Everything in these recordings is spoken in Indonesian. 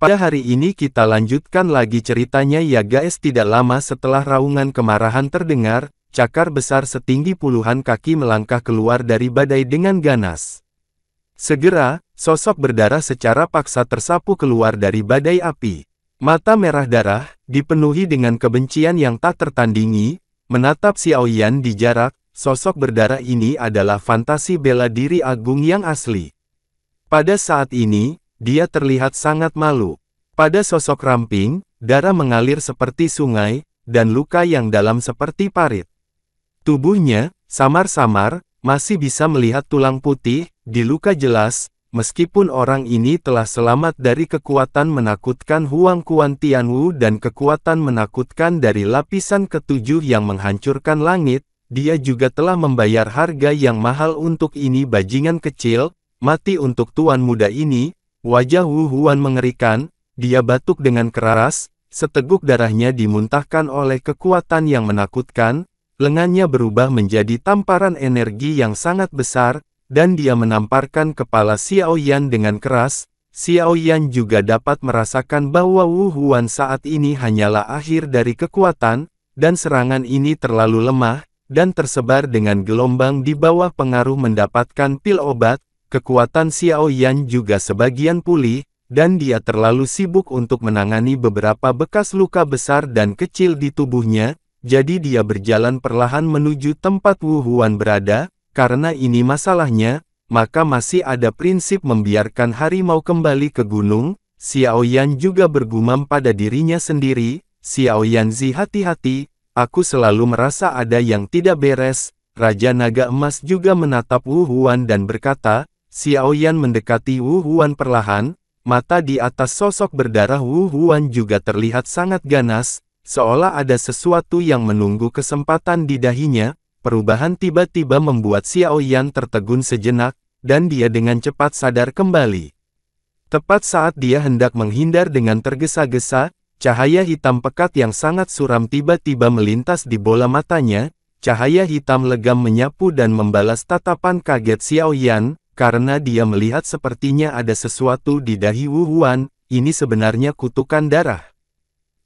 Pada hari ini kita lanjutkan lagi ceritanya ya guys. Tidak lama setelah raungan kemarahan terdengar, cakar besar setinggi puluhan kaki melangkah keluar dari badai dengan ganas. Segera, sosok berdarah secara paksa tersapu keluar dari badai api. Mata merah darah, dipenuhi dengan kebencian yang tak tertandingi, menatap Xiaoyan di jarak. Sosok berdarah ini adalah fantasi bela diri agung yang asli. Pada saat ini, dia terlihat sangat malu. Pada sosok ramping, darah mengalir seperti sungai, dan luka yang dalam seperti parit. Tubuhnya, samar-samar, masih bisa melihat tulang putih, di luka jelas, meskipun orang ini telah selamat dari kekuatan menakutkan Huang Quan Tianwu dan kekuatan menakutkan dari lapisan ketujuh yang menghancurkan langit, dia juga telah membayar harga yang mahal untuk ini. Bajingan kecil, mati untuk tuan muda ini. Wajah Wu Huan mengerikan, dia batuk dengan keras, seteguk darahnya dimuntahkan oleh kekuatan yang menakutkan, lengannya berubah menjadi tamparan energi yang sangat besar, dan dia menamparkan kepala Xiaoyan dengan keras. Xiaoyan juga dapat merasakan bahwa Wu Huan saat ini hanyalah akhir dari kekuatan, dan serangan ini terlalu lemah, dan tersebar dengan gelombang di bawah pengaruh mendapatkan pil obat. Kekuatan Xiaoyan juga sebagian pulih, dan dia terlalu sibuk untuk menangani beberapa bekas luka besar dan kecil di tubuhnya, jadi dia berjalan perlahan menuju tempat Wu Huan berada. Karena ini masalahnya, maka masih ada prinsip membiarkan harimau kembali ke gunung. Xiaoyan juga bergumam pada dirinya sendiri, Xiaoyanzi hati-hati, aku selalu merasa ada yang tidak beres. Raja Naga Emas juga menatap Wu Huan dan berkata, Xiaoyan mendekati Wu Huan perlahan, mata di atas sosok berdarah Wu Huan juga terlihat sangat ganas, seolah ada sesuatu yang menunggu kesempatan di dahinya. Perubahan tiba-tiba membuat Xiaoyan tertegun sejenak, dan dia dengan cepat sadar kembali. Tepat saat dia hendak menghindar dengan tergesa-gesa, cahaya hitam pekat yang sangat suram tiba-tiba melintas di bola matanya. Cahaya hitam legam menyapu dan membalas tatapan kaget Xiaoyan. Karena dia melihat sepertinya ada sesuatu di dahi Wu Huan, ini sebenarnya kutukan darah.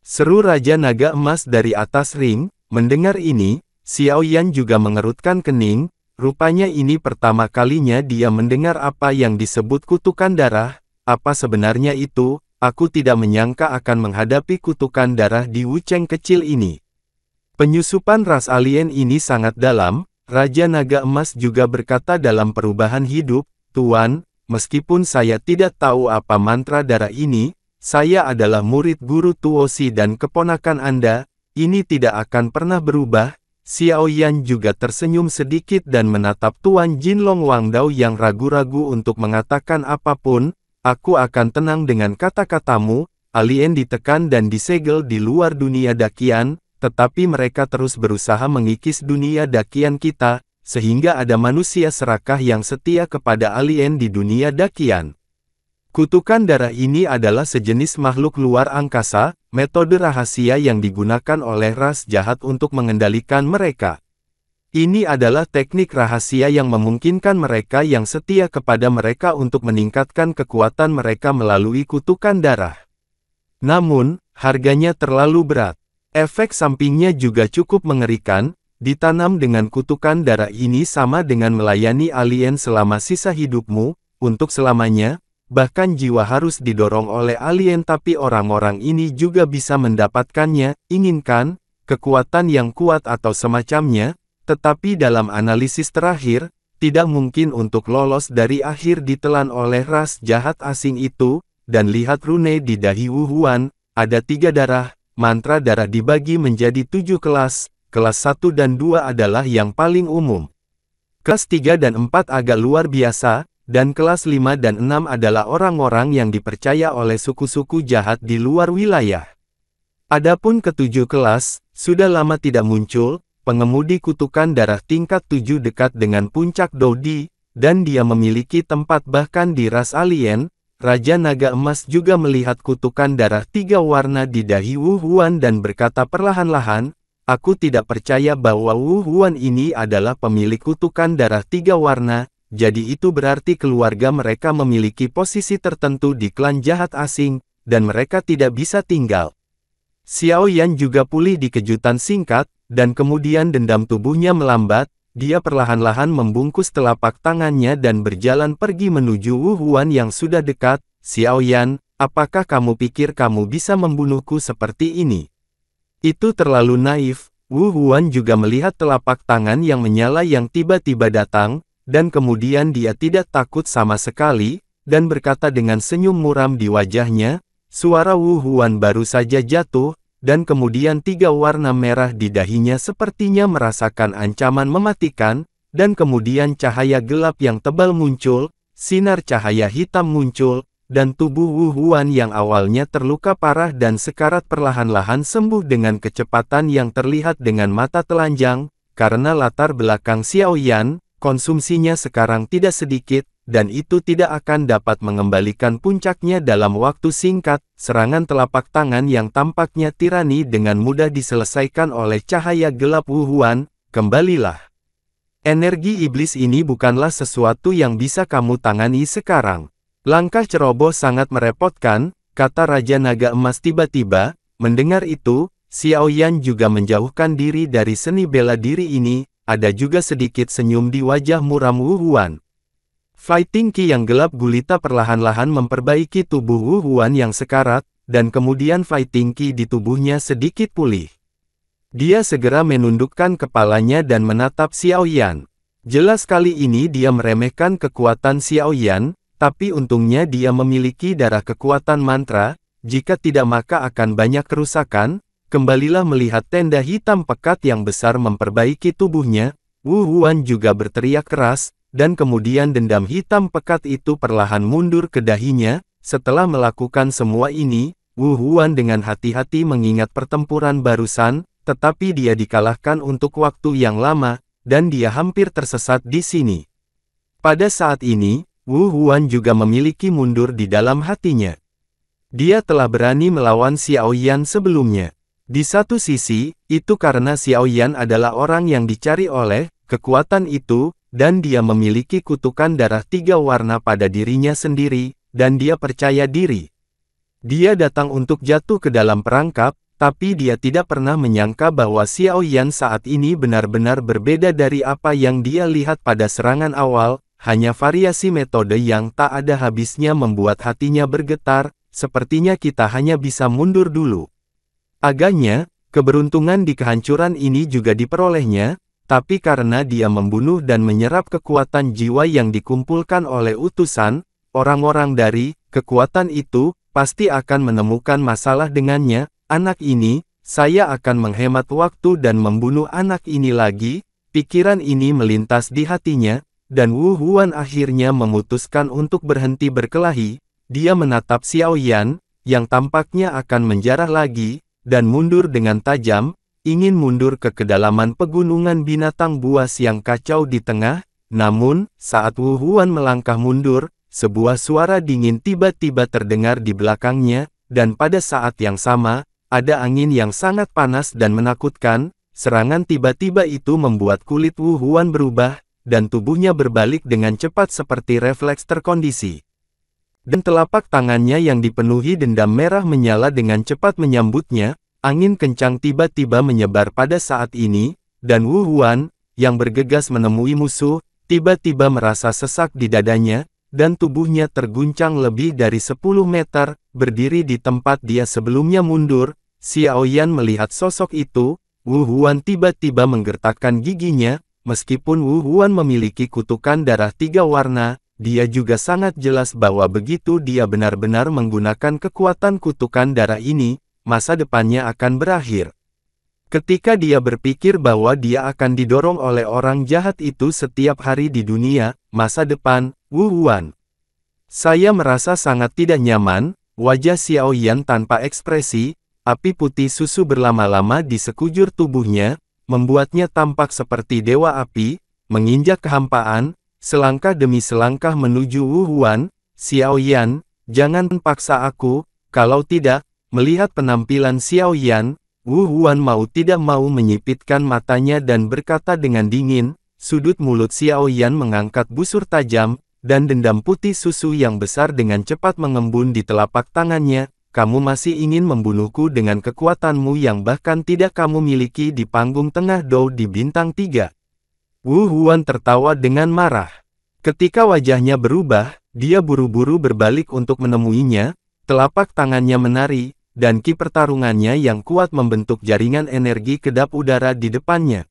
Seru Raja Naga Emas dari atas ring. Mendengar ini, Xiaoyan juga mengerutkan kening, rupanya ini pertama kalinya dia mendengar apa yang disebut kutukan darah. Apa sebenarnya itu? Aku tidak menyangka akan menghadapi kutukan darah di Wucheng kecil ini. Penyusupan ras alien ini sangat dalam. Raja Naga Emas juga berkata dalam perubahan hidup, Tuan, meskipun saya tidak tahu apa mantra darah ini, saya adalah murid guru Tuoshi dan keponakan Anda, ini tidak akan pernah berubah. Xiaoyan juga tersenyum sedikit dan menatap Tuan Jinlong Wangdao yang ragu-ragu untuk mengatakan apapun. Aku akan tenang dengan kata-katamu. Alien ditekan dan disegel di luar dunia dakian, tetapi mereka terus berusaha mengikis dunia dakian kita, sehingga ada manusia serakah yang setia kepada alien di dunia dakian. Kutukan darah ini adalah sejenis makhluk luar angkasa, metode rahasia yang digunakan oleh ras jahat untuk mengendalikan mereka. Ini adalah teknik rahasia yang memungkinkan mereka yang setia kepada mereka untuk meningkatkan kekuatan mereka melalui kutukan darah. Namun, harganya terlalu berat. Efek sampingnya juga cukup mengerikan. Ditanam dengan kutukan darah ini sama dengan melayani alien selama sisa hidupmu, untuk selamanya, bahkan jiwa harus didorong oleh alien tapi orang-orang ini juga bisa mendapatkannya, inginkan, kekuatan yang kuat atau semacamnya, tetapi dalam analisis terakhir, tidak mungkin untuk lolos dari akhir ditelan oleh ras jahat asing itu, dan lihat rune di dahi Wu Huan, ada 3 darah. Mantra darah dibagi menjadi 7 kelas, kelas 1 dan 2 adalah yang paling umum. Kelas 3 dan 4 agak luar biasa, dan kelas 5 dan 6 adalah orang-orang yang dipercaya oleh suku-suku jahat di luar wilayah. Adapun ke-7 kelas, sudah lama tidak muncul, pengemudi kutukan darah tingkat 7 dekat dengan puncak Dodi, dan dia memiliki tempat bahkan di ras alien. Raja Naga Emas juga melihat kutukan darah 3 warna di dahi Wu Huan dan berkata perlahan-lahan, aku tidak percaya bahwa Wu Huan ini adalah pemilik kutukan darah 3 warna, jadi itu berarti keluarga mereka memiliki posisi tertentu di klan jahat asing, dan mereka tidak bisa tinggal. Xiao Yan juga pulih di kejutan singkat, dan kemudian dendam tubuhnya melambat, dia perlahan-lahan membungkus telapak tangannya dan berjalan pergi menuju Wu Huan yang sudah dekat. Xiao Yan, apakah kamu pikir kamu bisa membunuhku seperti ini? Itu terlalu naif. Wu Huan juga melihat telapak tangan yang menyala yang tiba-tiba datang, dan kemudian dia tidak takut sama sekali, dan berkata dengan senyum muram di wajahnya. Suara Wu Huan baru saja jatuh, dan kemudian 3 warna merah di dahinya sepertinya merasakan ancaman mematikan, dan kemudian cahaya gelap yang tebal muncul, sinar cahaya hitam muncul, dan tubuh Wu Huan yang awalnya terluka parah dan sekarat perlahan-lahan sembuh dengan kecepatan yang terlihat dengan mata telanjang, karena latar belakang Xiao Yan, konsumsinya sekarang tidak sedikit, dan itu tidak akan dapat mengembalikan puncaknya dalam waktu singkat. Serangan telapak tangan yang tampaknya tirani dengan mudah diselesaikan oleh cahaya gelap Wu Huan. Kembalilah. Energi iblis ini bukanlah sesuatu yang bisa kamu tangani sekarang. Langkah ceroboh sangat merepotkan, kata Raja Naga Emas tiba-tiba. Mendengar itu, Xiao Yan juga menjauhkan diri dari seni bela diri ini. Ada juga sedikit senyum di wajah muram Wu Huan. Fighting Qi yang gelap gulita perlahan-lahan memperbaiki tubuh Wu Huan yang sekarat, dan kemudian Fighting Qi di tubuhnya sedikit pulih. Dia segera menundukkan kepalanya dan menatap Xiao Yan. Jelas kali ini dia meremehkan kekuatan Xiao Yan, tapi untungnya dia memiliki darah kekuatan mantra, jika tidak maka akan banyak kerusakan. Kembalilah melihat tenda hitam pekat yang besar memperbaiki tubuhnya. Wu Huan juga berteriak keras, dan kemudian dendam hitam pekat itu perlahan mundur ke dahinya. Setelah melakukan semua ini, Wu Huan dengan hati-hati mengingat pertempuran barusan, tetapi dia dikalahkan untuk waktu yang lama, dan dia hampir tersesat di sini. Pada saat ini, Wu Huan juga memiliki mundur di dalam hatinya. Dia telah berani melawan Xiao Yan sebelumnya. Di satu sisi, itu karena Xiao Yan adalah orang yang dicari oleh kekuatan itu, dan dia memiliki kutukan darah 3 warna pada dirinya sendiri, dan dia percaya diri. Dia datang untuk jatuh ke dalam perangkap, tapi dia tidak pernah menyangka bahwa Xiao Yan saat ini benar-benar berbeda dari apa yang dia lihat pada serangan awal. Hanya variasi metode yang tak ada habisnya membuat hatinya bergetar. Sepertinya kita hanya bisa mundur dulu. Agaknya, keberuntungan di kehancuran ini juga diperolehnya. Tapi karena dia membunuh dan menyerap kekuatan jiwa yang dikumpulkan oleh utusan, orang-orang dari kekuatan itu pasti akan menemukan masalah dengannya. Anak ini, saya akan menghemat waktu dan membunuh anak ini lagi. Pikiran ini melintas di hatinya, dan Wu Huan akhirnya memutuskan untuk berhenti berkelahi. Dia menatap Xiao Yan, yang tampaknya akan menjarah lagi, dan mundur dengan tajam. Ingin mundur ke kedalaman pegunungan binatang buas yang kacau di tengah. Namun, saat Wu Huan melangkah mundur, sebuah suara dingin tiba-tiba terdengar di belakangnya, dan pada saat yang sama, ada angin yang sangat panas dan menakutkan. Serangan tiba-tiba itu membuat kulit Wu Huan berubah, dan tubuhnya berbalik dengan cepat seperti refleks terkondisi. Dan telapak tangannya yang dipenuhi dendam merah menyala dengan cepat menyambutnya. Angin kencang tiba-tiba menyebar pada saat ini, dan Wu Huan, yang bergegas menemui musuh, tiba-tiba merasa sesak di dadanya, dan tubuhnya terguncang lebih dari 10 meter, berdiri di tempat dia sebelumnya mundur. Xiao Yan melihat sosok itu, Wu Huan tiba-tiba menggertakkan giginya. Meskipun Wu Huan memiliki kutukan darah 3 warna, dia juga sangat jelas bahwa begitu dia benar-benar menggunakan kekuatan kutukan darah ini, masa depannya akan berakhir. Ketika dia berpikir bahwa dia akan didorong oleh orang jahat itu setiap hari di dunia, masa depan, Wu Huan. Saya merasa sangat tidak nyaman. Wajah Xiao Yan tanpa ekspresi, api putih susu berlama-lama di sekujur tubuhnya, membuatnya tampak seperti dewa api, menginjak kehampaan, selangkah demi selangkah menuju Wu Huan. Xiao Yan, jangan paksa aku, kalau tidak. Melihat penampilan Xiao Yan, Wu Huan mau tidak mau menyipitkan matanya dan berkata dengan dingin. Sudut mulut Xiao Yan mengangkat busur tajam, dan dendam putih susu yang besar dengan cepat mengembun di telapak tangannya. kamu masih ingin membunuhku dengan kekuatanmu yang bahkan tidak kamu miliki di panggung tengah Dou di bintang 3. Wu Huan tertawa dengan marah. Ketika wajahnya berubah, dia buru-buru berbalik untuk menemuinya, telapak tangannya menari, dan ki pertarungannya yang kuat membentuk jaringan energi kedap udara di depannya.